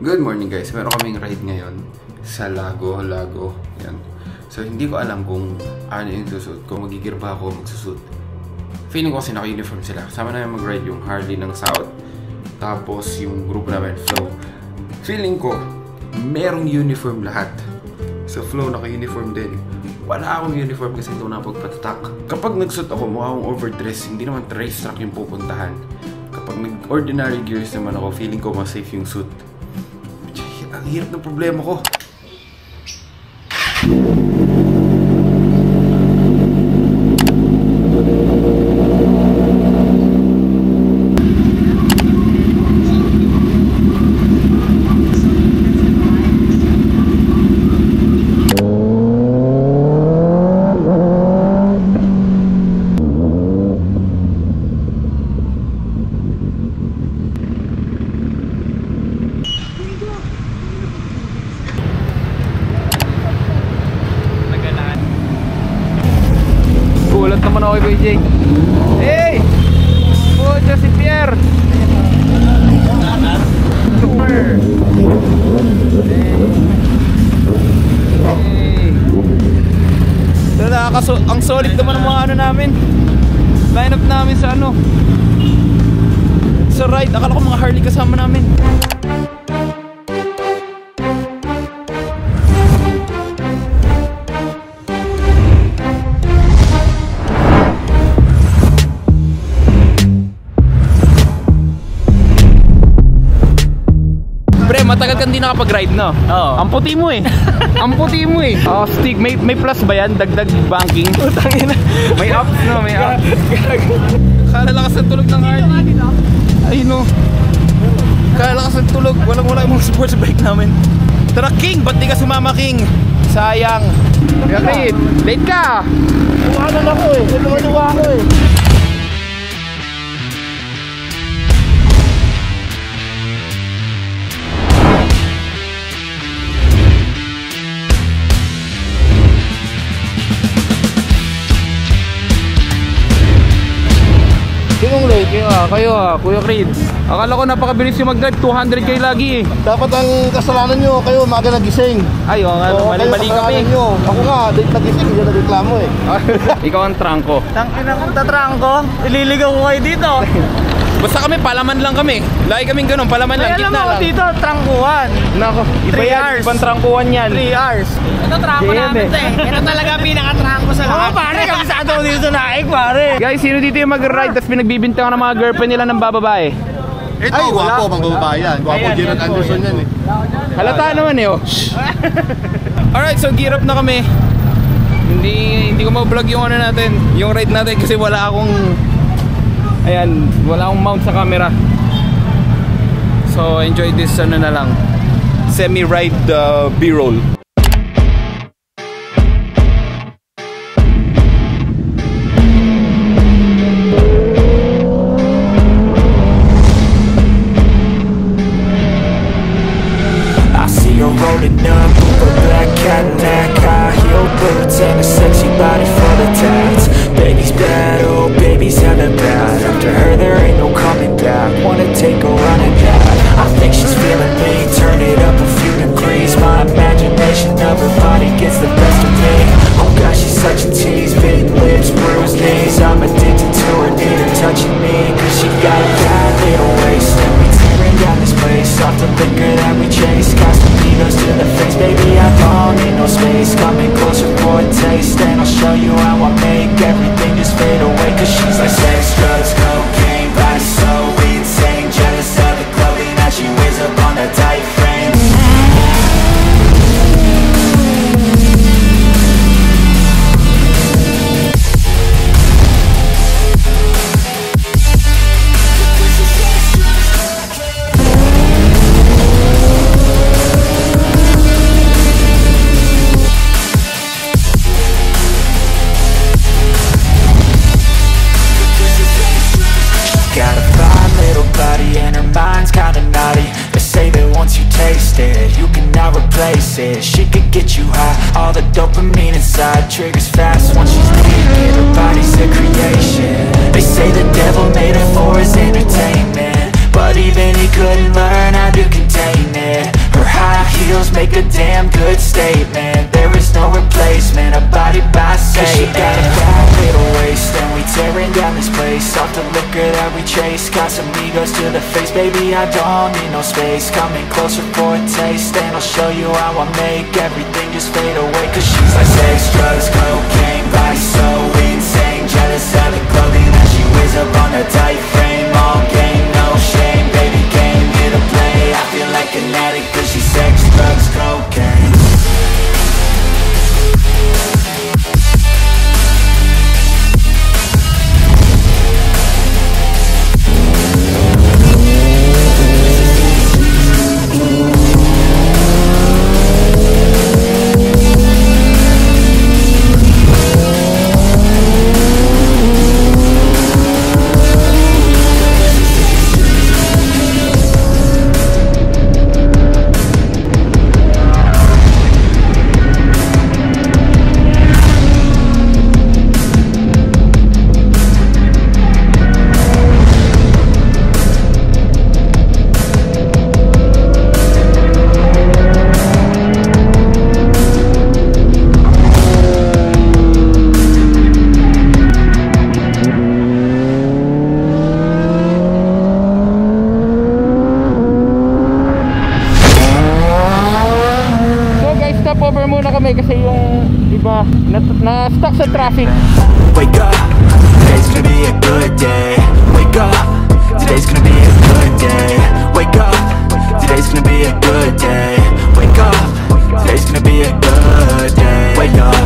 Good morning guys, meron kaming ride ngayon sa Lago. Yan. So hindi ko alam kung ano yung susut, kung magigir ba ako magsusut. Feeling ko kasi naka-uniform sila. Kasama namin mag-ride yung Harley ng South. Tapos yung grupo namin, Flow. Feeling ko, merong uniform lahat. Sa Flow, naka-uniform din. Wala akong uniform kasi ito na pagpatatak. Kapag nagsuit ako, mukha akong overdress. Hindi naman racetrack yung pupuntahan. Kapag nag-ordinary gears naman ako, feeling ko mas safe yung suit. Ang hirap ng problema ko. Gulat naman ako kay Kuya Jake. Hey! Pucha si Pierre! Super! Hey! Ang solid naman ng mga ano namin. Line up namin sa ano. Sa ride. Akala ko mga Harley kasama namin. Matagal kang di nakapag-ride, no? Oo. Ang puti mo eh. Ang puti mo eh. Oh, stick. May plus ba yan? Dagdag banking? Utangin na. May ups, no? May ups. Kala lakas ng tulog ng Harley. Ay, no. Kala lakas ng tulog. Walang-wala yung mga sports bike namin. Tara, King! Ba't di ka sumama, King? Sayang. Kaya, Kate, late ka! Tumanan ako eh. Tumanuwa ako eh. Kayo Kuya Creed. Akala ko napakabilis yung mag-drive, 200k lagi eh. Dapat ang kasalanan nyo, kayo umaga nagising. Ay, mali kami. Ako nga, nagising, hindi nagreklamo eh. Ikaw ang trangko. Tangina kong tatrangko, ililigaw ko kayo dito. Basta kami, palaman lang kami. Lagi kaming ganun, palaman lang, gitna lang. Alam mo dito, trangkuhan. Nako, iba yan, ibang trangkuhan yan. 3 hours. Ito trangko namin eh. Ito talaga pinaka-trangko sa lahat. Oo pare, kami sa ato dito sa naik pare. Guys, sino dito yung mag-ride tapos pinagbibintangan ng mga girlfriend nila ng bababae? Ito, ay, gwapo, pang babae yan. Gwapo, Gerard Anderson yan eh. Halata naman eh oh. Alright, so gear up na kami. Hindi ko ma-vlog yung ano natin, yung ride natin kasi wala akong wala akong mount sa camera. So enjoy this ano na lang, semi-ride B-roll. I see her rolling up with a black Cadillac, high heel boots and a sexy body full of tats. Baby's bad, oh baby's hella bad. After her there ain't no coming back. Wanna take a run at that. I think she's feeling me. Turn it up a few degrees. My imagination of her body gets the best of me. Oh gosh, she's such a tease. Big lips, bruised knees. I'm addicted to her, need her touching me. Cause she got a bad little waist. And we tearing down this place off the liquor that we chase. Got some egos to the face, baby I don't need no space. Coming closer for a taste. And I'll show you how I make everything just fade away. Cause she's like sex, drugs, cocaine, body so insane. Jealous of the clothing that she wears up on that tight frame. Got a fine little body and her mind's kinda naughty. They say that once you taste it, you cannot replace it. She could get you high, all the dopamine inside triggers fast once she's naked. Her body's a creation. They say the devil made her for his entertainment, but even he couldn't learn how to contain it. make a damn good statement. There is no replacement, a body by Satan. She got a bad little waist, and we tearing down this place. Off the liquor that we chase, got some egos to the face. Baby, I don't need no space, coming closer for a taste. And I'll show you how I make everything just fade away. Cause she's like sex, drugs, cocaine, body so insane. Jealous of the clothing that she wears up on her tight frame. All game, no shame, baby came here to play. I feel like an addict cause she's sex, drugs, cocaine. Kasi yung iba na-stuck sa traffic. Wake up, today's gonna be a good day. Wake up, today's gonna be a good day. Wake up, today's gonna be a good day. Wake up, today's gonna be a good day. Wake up,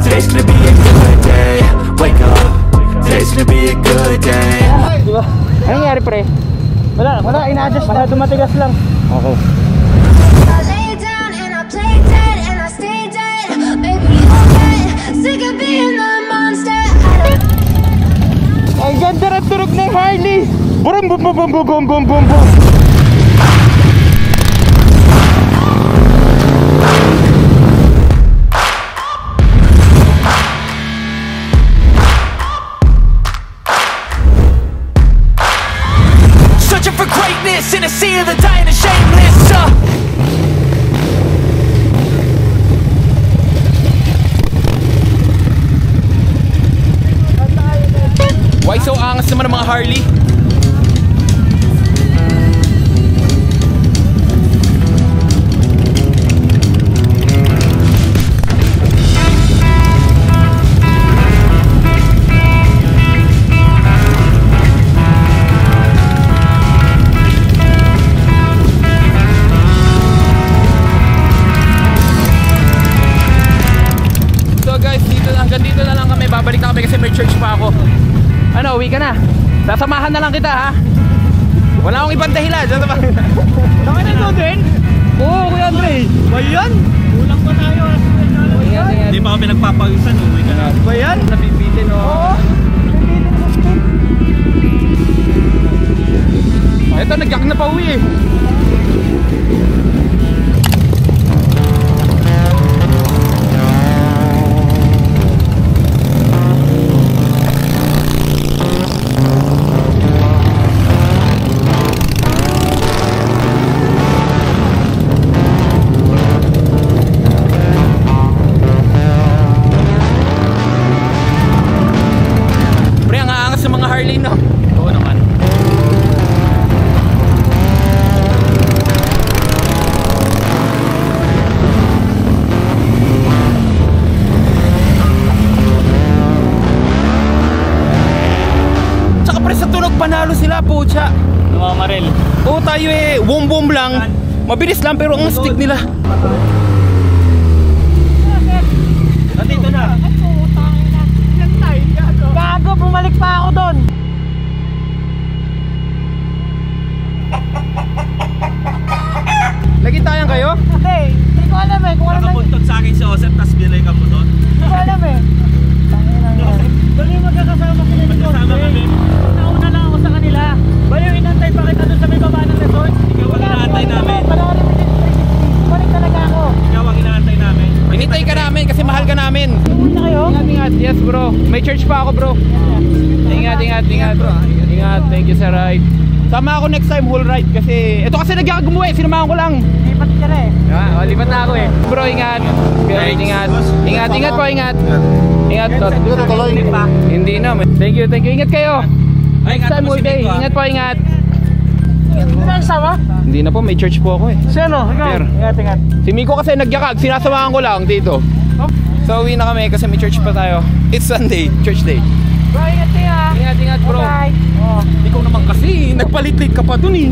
today's gonna be a good day. Wake up, today's gonna be a good day. Diba? Anong nangyari pre? Wala, ina-adjust na, dumatigas lang. Okay. Ang ganda ng tunog ng Harley! Brum bum bum bum bum bum bum bum bum. Searching for greatness in a sea of the dying and shameless. Why so angas naman ng mga Harley? So guys, hanggang dito na lang kami. Babalik na kami kasi may church pa ako. Ano, uwi ka na. Sasamahan na lang kita ha. Wala akong ibang dahilan. Saka na ito din? Oo, Kuya Andre. Ba yan? Kulang pa tayo. Hindi pa kami nagpapawisan, uwi ka na. Ba yan? Nabibitin o. Oo. Ito, nagyak na pa uwi eh. Harley no? Oo naman. Tsaka pre sa tunog panalo sila pucha. Namamaril. Oo tayo eh, boom boom lang. Mabilis lang pero ang stick nila. Nandito na. Gago, bumalik pa ako doon. Lagi tayang kayo? Hindi ko alam eh. Nakapuntot sa akin si Joseph, tas bilay ka po doon. Hindi ko alam eh. Bali magkakasama sila ni Magkasama kami. Nauna lang ako sa kanila. Bali inantay pa kita doon sa may baba ng resort. Ikaw ang inaantay namin. Balik talaga ako. Ikaw ang inaantay namin. Hinintay ka namin kasi mahal ka namin. Uwi na kayo? Ingat. Yes bro. May church pa ako bro. Ingat. Ingat. Thank you sa ride. Sama ako next time whole ride kasi ito kasi nagyakagumuwi. Sinamahan ko lang. Lipat ka na eh. Lipat na ako. bro, ingat. Ingat. Ingat po, ingat. Ingat. Hindi na. Thank you. Ingat kayo. Next time all day. Ingat po, ingat. Hindi na sama? Hindi na po, may church po ako eh. Sino? Ikaw? Ingat. Si Miko kasi nagyakag, sinasamahan ko lang dito. So uwi na kami kasi may church pa tayo. It's Sunday, church day. Bro, ingat kayo ha. Ingat bro. Bye. Ikaw naman kasi, nagpalit-lit ka pa dun eh.